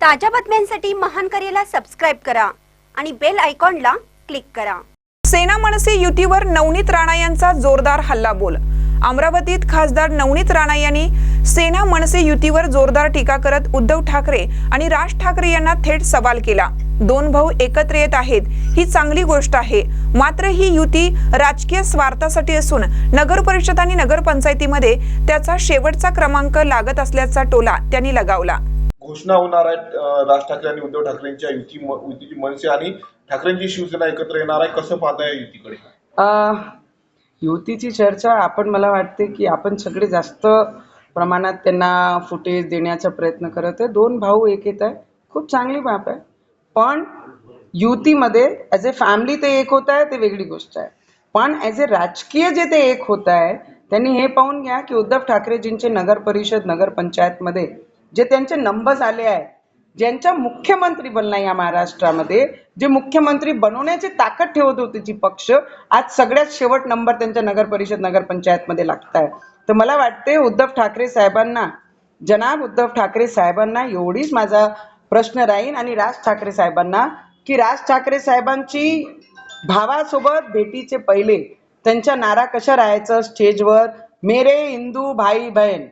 ताज्या बातम्यांसाठी महान करेला सबस्क्राइब करा आणि बेल आयकॉनला क्लिक करा। सेना मनसे युतीवर नवनीत राणा यांचा जोरदार हल्लाबोल। अमरावतीत खासदार नवनीत राणा यांनी सेना मनसे युतीवर जोरदार टीका करत उद्धव ठाकरे आणि राज ठाकरे यांना थेट सवाल केला। दोन भाऊ एकत्र येत आहेत ही चांगली गोष्ट आहे, मात्र ही युती राजकीय स्वार्थासाठी असून नगर परिषद आणि नगर पंचायतीमध्ये त्याचा शेवटचा क्रमांक लागत असल्याचा टोला त्यांनी लगावला। घोषणा होणार आहे राज ठाकरे आणि उद्धव ठाकरेंच्या युतीची मनसे आणि ठाकरेंची शिवसेना एकत्र येणार आहे। कसं पाहताय युतीकडे? युतीची चर्चा आपण मला वाटते की आपण सगळे जास्त प्रमाणात त्यांना फुटेज देण्याचा प्रयत्न करत आहे। दोन भाऊ एक येत आहे, खूप चांगली बाब आहे, पण युतीमध्ये ॲज ए फॅमिली ते एक होत आहे ते वेगळी गोष्ट आहे, पण ॲज ए राजकीय जे ते एक होत आहे त्यांनी हे पाहून घ्या की उद्धव ठाकरेजींचे नगर परिषद नगर पंचायतमध्ये जे त्यांचे नंबर्स आले आहे, ज्यांच्या मुख्यमंत्री बनला या महाराष्ट्रामध्ये, जे मुख्यमंत्री बनवण्याची ताकद ठेवत होते जी पक्ष, आज सगळ्यात शेवट नंबर त्यांच्या नगर परिषद नगर पंचायतमध्ये लागत आहे। तर मला वाटते उद्धव ठाकरे साहेबांना, जनाब उद्धव ठाकरे साहेबांना एवढीच माझा प्रश्न राहील आणि राज ठाकरे साहेबांना की राज ठाकरे साहेबांची भावासोबत भेटीचे पहिले त्यांच्या नारा कशा राहायचं स्टेजवर, मेरे हिंदू भाई बहन,